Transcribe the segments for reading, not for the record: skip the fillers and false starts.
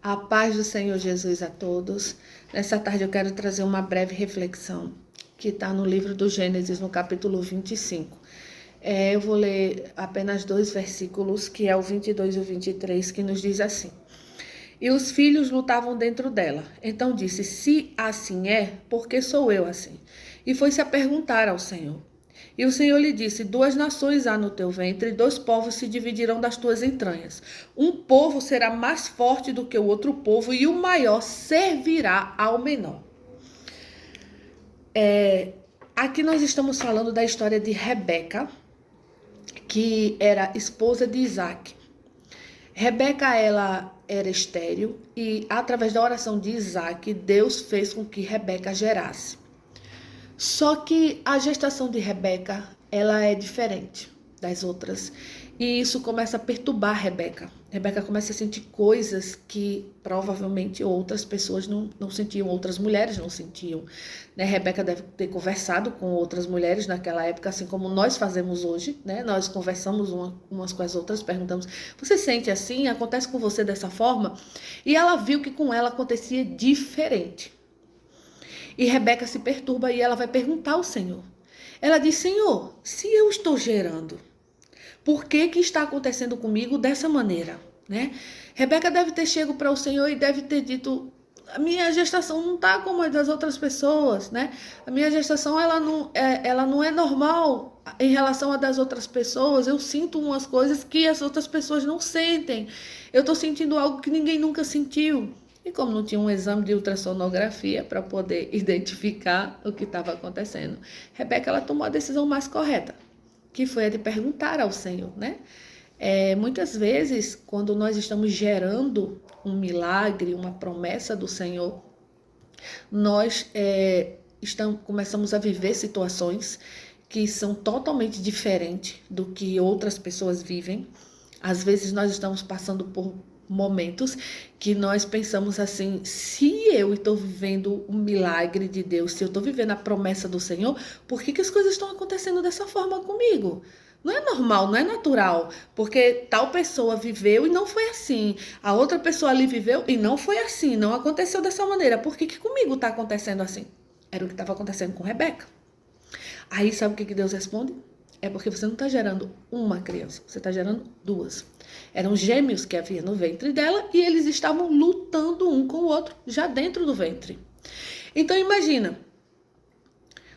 A paz do Senhor Jesus a todos. Nessa tarde eu quero trazer uma breve reflexão que está no livro do Gênesis, no capítulo 25. Eu vou ler apenas 2 versículos, que é o 22 e o 23, que nos diz assim. E os filhos lutavam dentro dela. Então disse, se assim é, por que sou eu assim? E foi-se a perguntar ao Senhor. E o Senhor lhe disse, 2 nações há no teu ventre, e 2 povos se dividirão das tuas entranhas. Um povo será mais forte do que o outro povo, e o maior servirá ao menor. Aqui nós estamos falando da história de Rebeca, que era esposa de Isaac. Rebeca, ela era estéril e através da oração de Isaac, Deus fez com que Rebeca gerasse. Só que a gestação de Rebeca, ela é diferente das outras. E isso começa a perturbar Rebeca. Rebeca começa a sentir coisas que provavelmente outras pessoas não sentiam, outras mulheres não sentiam. Né? Rebeca deve ter conversado com outras mulheres naquela época, assim como nós fazemos hoje. Né? Nós conversamos umas com as outras, perguntamos, você sente assim? Acontece com você dessa forma? E ela viu que com ela acontecia diferente. E Rebeca se perturba e ela vai perguntar ao Senhor. Ela diz, Senhor, se eu estou gerando, por que está acontecendo comigo dessa maneira? Né? Rebeca deve ter chegado para o Senhor e deve ter dito, a minha gestação não está como a das outras pessoas. Né? A minha gestação ela não é normal em relação a das outras pessoas. Eu sinto umas coisas que as outras pessoas não sentem. Eu estou sentindo algo que ninguém nunca sentiu. E como não tinha um exame de ultrassonografia para poder identificar o que estava acontecendo, Rebeca ela tomou a decisão mais correta, que foi a de perguntar ao Senhor, né? Muitas vezes, quando nós estamos gerando um milagre, uma promessa do Senhor, nós começamos a viver situações que são totalmente diferentes do que outras pessoas vivem. Às vezes nós estamos passando por momentos que nós pensamos assim, se eu estou vivendo um milagre de Deus, se eu estou vivendo a promessa do Senhor, por que as coisas estão acontecendo dessa forma comigo? Não é normal, não é natural, porque tal pessoa viveu e não foi assim, a outra pessoa ali viveu e não foi assim, não aconteceu dessa maneira, por que comigo está acontecendo assim? Era o que estava acontecendo com Rebeca. Aí sabe o que Deus responde? É porque você não está gerando uma criança, você está gerando 2. Eram gêmeos que havia no ventre dela e eles estavam lutando um com o outro já dentro do ventre. Então imagina,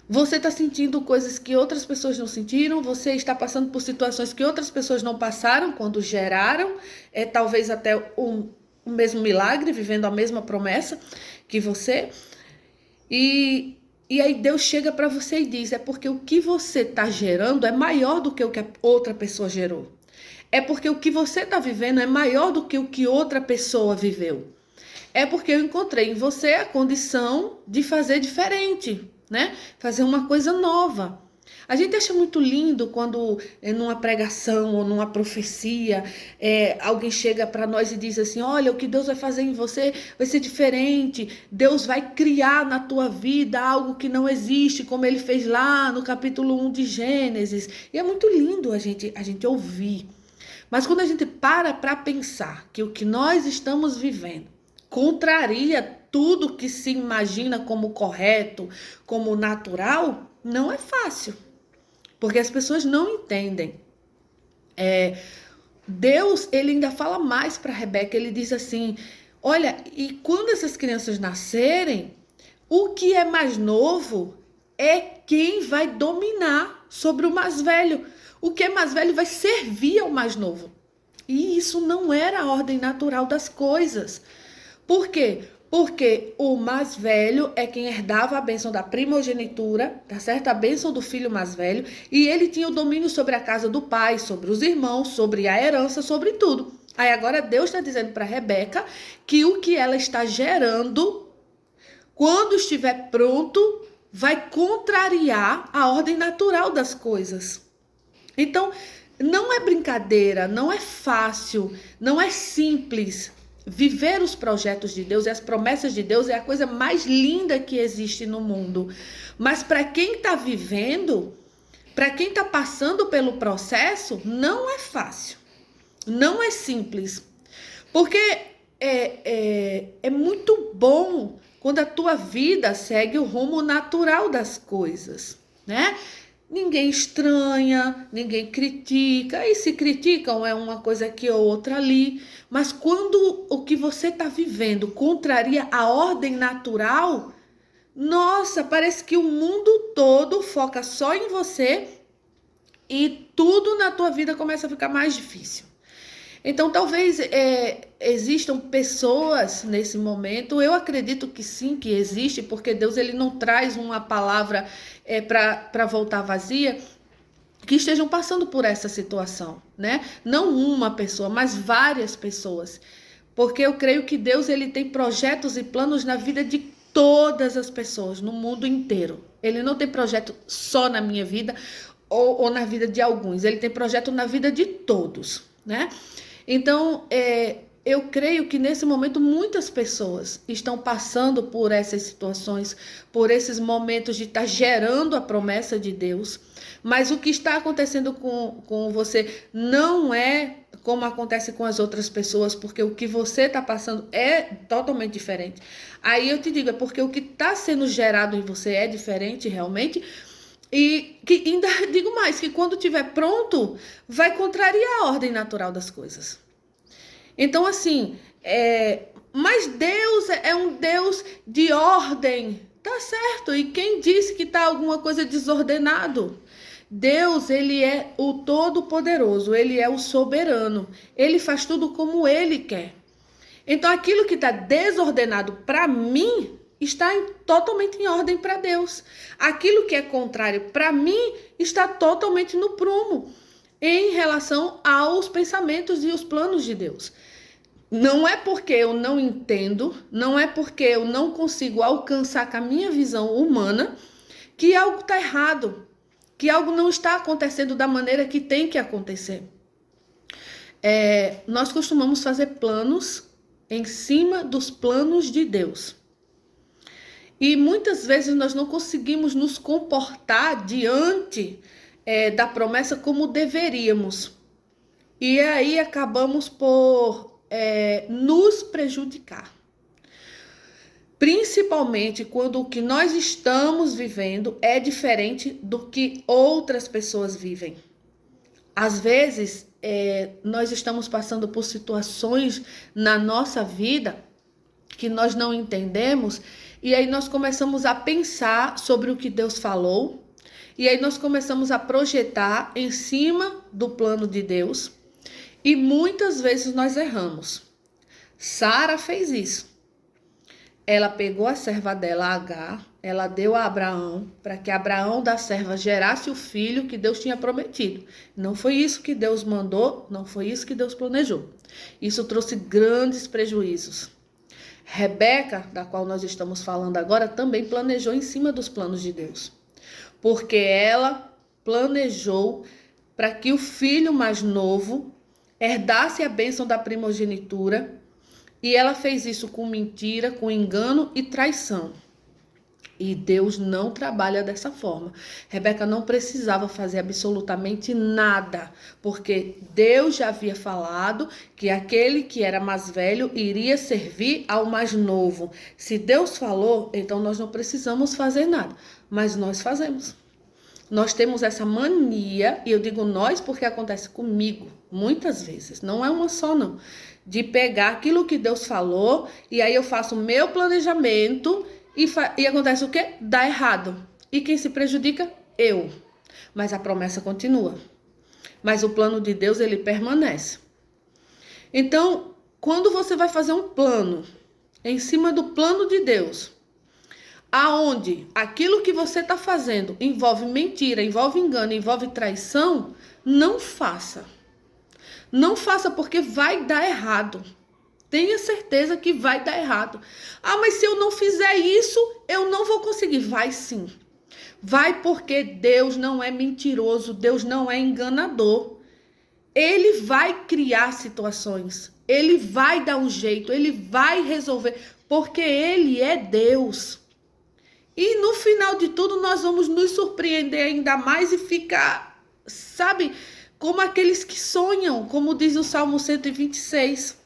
você está sentindo coisas que outras pessoas não sentiram, você está passando por situações que outras pessoas não passaram quando geraram, talvez até o mesmo milagre, vivendo a mesma promessa que você. E aí Deus chega para você e diz, é porque o que você está gerando é maior do que o que a outra pessoa gerou. É porque o que você está vivendo é maior do que o que outra pessoa viveu. É porque eu encontrei em você a condição de fazer diferente, né? Fazer uma coisa nova. A gente acha muito lindo quando numa pregação ou numa profecia alguém chega para nós e diz assim, olha, o que Deus vai fazer em você vai ser diferente, Deus vai criar na tua vida algo que não existe, como ele fez lá no capítulo 1 de Gênesis. E é muito lindo a gente ouvir. Mas quando a gente para pensar que o que nós estamos vivendo contraria tudo que se imagina como correto, como natural, não é fácil. Porque as pessoas não entendem. Deus, ele ainda fala mais para Rebeca, ele diz assim, olha, e quando essas crianças nascerem, o que é mais novo é quem vai dominar sobre o mais velho. O que é mais velho vai servir ao mais novo. E isso não era a ordem natural das coisas. Por quê? Porque o mais velho é quem herdava a bênção da primogenitura, tá certo? A bênção do filho mais velho. E ele tinha o domínio sobre a casa do pai, sobre os irmãos, sobre a herança, sobre tudo. Aí agora Deus está dizendo para Rebeca que o que ela está gerando, quando estiver pronto, vai contrariar a ordem natural das coisas. Então, não é brincadeira, não é fácil, não é simples. Viver os projetos de Deus e as promessas de Deus é a coisa mais linda que existe no mundo. Mas para quem está vivendo, para quem está passando pelo processo, não é fácil. Não é simples. Porque é muito bom quando a tua vida segue o rumo natural das coisas, né? Ninguém estranha, ninguém critica, e se criticam é uma coisa aqui ou outra ali, mas quando o que você está vivendo contraria a ordem natural, nossa, parece que o mundo todo foca só em você e tudo na tua vida começa a ficar mais difícil. Então, talvez existam pessoas nesse momento, eu acredito que sim, que existe, porque Deus ele não traz uma palavra para voltar vazia, que estejam passando por essa situação, né? Não uma pessoa, mas várias pessoas. Porque eu creio que Deus ele tem projetos e planos na vida de todas as pessoas, no mundo inteiro. Ele não tem projeto só na minha vida ou na vida de alguns, ele tem projeto na vida de todos, né? Então, eu creio que nesse momento muitas pessoas estão passando por essas situações, por esses momentos de estar gerando a promessa de Deus, mas o que está acontecendo com você não é como acontece com as outras pessoas, porque o que você está passando é totalmente diferente. Aí eu te digo, é porque o que está sendo gerado em você é diferente realmente, e que ainda digo mais, que quando estiver pronto, vai contrariar a ordem natural das coisas. Então, assim, mas Deus é um Deus de ordem, tá certo? E quem disse que tá alguma coisa desordenado? Deus, ele é o Todo-Poderoso, ele é o soberano, ele faz tudo como ele quer. Então, aquilo que está desordenado para mim está totalmente em ordem para Deus. Aquilo que é contrário para mim está totalmente no prumo em relação aos pensamentos e os planos de Deus. Não é porque eu não entendo, não é porque eu não consigo alcançar com a minha visão humana que algo está errado, que algo não está acontecendo da maneira que tem que acontecer. Nós costumamos fazer planos em cima dos planos de Deus. E muitas vezes nós não conseguimos nos comportar diante da promessa como deveríamos. E aí acabamos por nos prejudicar. Principalmente quando o que nós estamos vivendo é diferente do que outras pessoas vivem. Às vezes, nós estamos passando por situações na nossa vida que nós não entendemos, e aí nós começamos a pensar sobre o que Deus falou, e aí nós começamos a projetar em cima do plano de Deus, e muitas vezes nós erramos. Sara fez isso. Ela pegou a serva dela, Agar, ela deu a Abraão, para que Abraão da serva gerasse o filho que Deus tinha prometido. Não foi isso que Deus mandou, não foi isso que Deus planejou. Isso trouxe grandes prejuízos. Rebeca, da qual nós estamos falando agora, também planejou em cima dos planos de Deus. Porque ela planejou para que o filho mais novo herdasse a bênção da primogenitura, e ela fez isso com mentira, com engano e traição. E Deus não trabalha dessa forma. Rebeca não precisava fazer absolutamente nada, porque Deus já havia falado que aquele que era mais velho iria servir ao mais novo. Se Deus falou, então nós não precisamos fazer nada, mas nós fazemos. Nós temos essa mania, e eu digo nós porque acontece comigo muitas vezes, não é uma só não, de pegar aquilo que Deus falou e aí eu faço o meu planejamento e acontece o quê? Dá errado. E quem se prejudica? Eu. Mas a promessa continua. Mas o plano de Deus, ele permanece. Então, quando você vai fazer um plano em cima do plano de Deus, aonde aquilo que você está fazendo envolve mentira, envolve engano, envolve traição, não faça. Não faça porque vai dar errado. Tenha certeza que vai dar errado. Ah, mas se eu não fizer isso, eu não vou conseguir. Vai sim. Vai porque Deus não é mentiroso, Deus não é enganador. Ele vai criar situações. Ele vai dar um jeito, ele vai resolver, porque ele é Deus. E no final de tudo, nós vamos nos surpreender ainda mais e ficar, sabe, como aqueles que sonham, como diz o Salmo 126.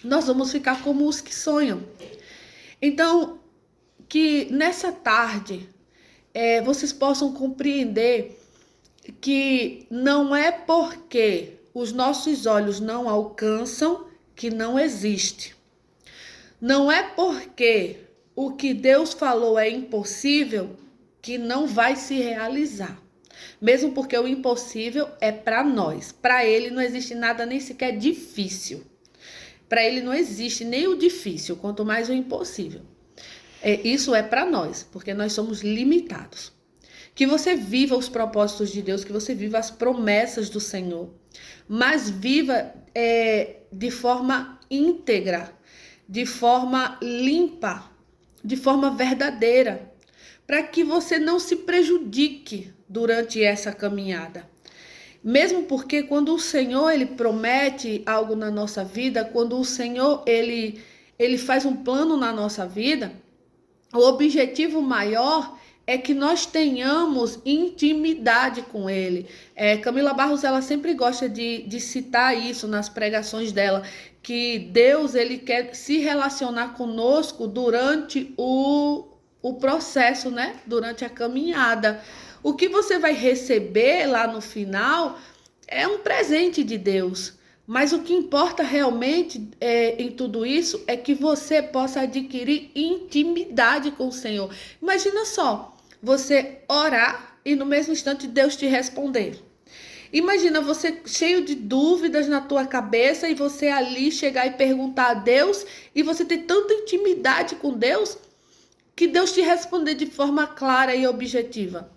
nós vamos ficar como os que sonham. Então, que nessa tarde vocês possam compreender que não é porque os nossos olhos não alcançam que não existe. Não é porque o que Deus falou é impossível que não vai se realizar. Mesmo porque o impossível é para nós. Para ele não existe nada nem sequer difícil. Para ele não existe nem o difícil, quanto mais o impossível. Isso é para nós, porque nós somos limitados. Que você viva os propósitos de Deus, que você viva as promessas do Senhor, mas viva de forma íntegra, de forma limpa, de forma verdadeira, para que você não se prejudique durante essa caminhada. Mesmo porque quando o Senhor ele promete algo na nossa vida, quando o Senhor ele faz um plano na nossa vida, o objetivo maior é que nós tenhamos intimidade com Ele. Camila Barros, ela sempre gosta de citar isso nas pregações dela, que Deus ele quer se relacionar conosco durante o processo, né? Durante a caminhada. O que você vai receber lá no final é um presente de Deus. Mas o que importa realmente em tudo isso é que você possa adquirir intimidade com o Senhor. Imagina só, você orar e no mesmo instante Deus te responder. Imagina você cheio de dúvidas na tua cabeça e você ali chegar e perguntar a Deus e você ter tanta intimidade com Deus que Deus te responder de forma clara e objetiva.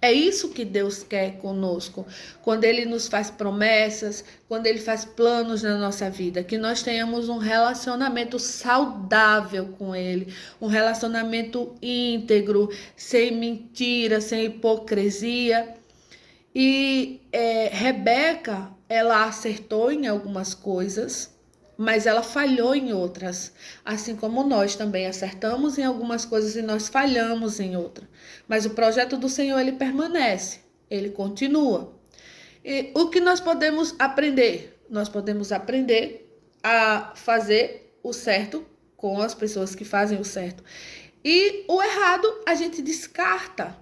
É isso que Deus quer conosco, quando Ele nos faz promessas, quando Ele faz planos na nossa vida, que nós tenhamos um relacionamento saudável com Ele, um relacionamento íntegro, sem mentira, sem hipocrisia. E Rebeca, ela acertou em algumas coisas, mas ela falhou em outras, assim como nós também acertamos em algumas coisas e nós falhamos em outras. Mas o projeto do Senhor, ele permanece, ele continua. E o que nós podemos aprender? Nós podemos aprender a fazer o certo com as pessoas que fazem o certo. E o errado a gente descarta.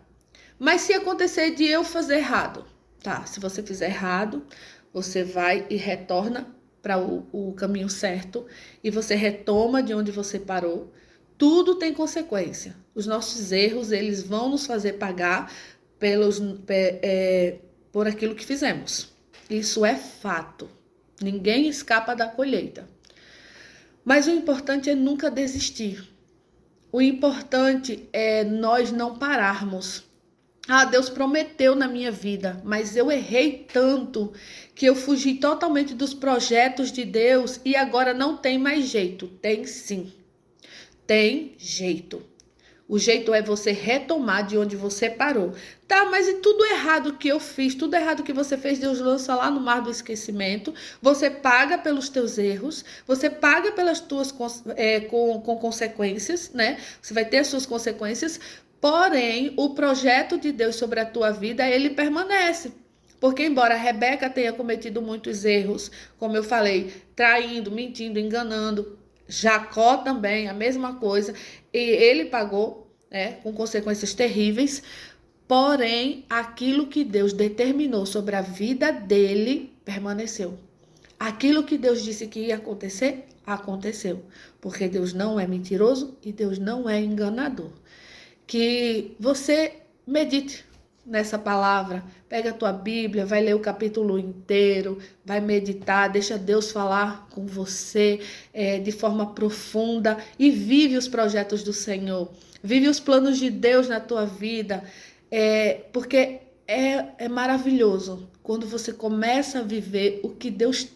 Mas se acontecer de eu fazer errado, tá? Se você fizer errado, você vai e retorna para o caminho certo e você retoma de onde você parou. Tudo tem consequência. Os nossos erros, eles vão nos fazer pagar por aquilo que fizemos. Isso é fato. Ninguém escapa da colheita. Mas o importante é nunca desistir. O importante é nós não pararmos. Deus prometeu na minha vida, mas eu errei tanto que eu fugi totalmente dos projetos de Deus e agora não tem mais jeito. Tem sim. Tem jeito. O jeito é você retomar de onde você parou. Tá, mas e tudo errado que eu fiz, tudo errado que você fez, Deus lança lá no mar do esquecimento. Você paga pelos teus erros, você paga pelas tuas com consequências, né? Você vai ter as suas consequências. Porém, o projeto de Deus sobre a tua vida, ele permanece. Porque embora a Rebeca tenha cometido muitos erros, como eu falei, traindo, mentindo, enganando, Jacó também, a mesma coisa, e ele pagou, né, com consequências terríveis, porém, aquilo que Deus determinou sobre a vida dele permaneceu. Aquilo que Deus disse que ia acontecer, aconteceu. Porque Deus não é mentiroso e Deus não é enganador. Que você medite nessa palavra, pega a tua Bíblia, vai ler o capítulo inteiro, vai meditar, deixa Deus falar com você de forma profunda e vive os projetos do Senhor, vive os planos de Deus na tua vida, porque é maravilhoso quando você começa a viver o que Deus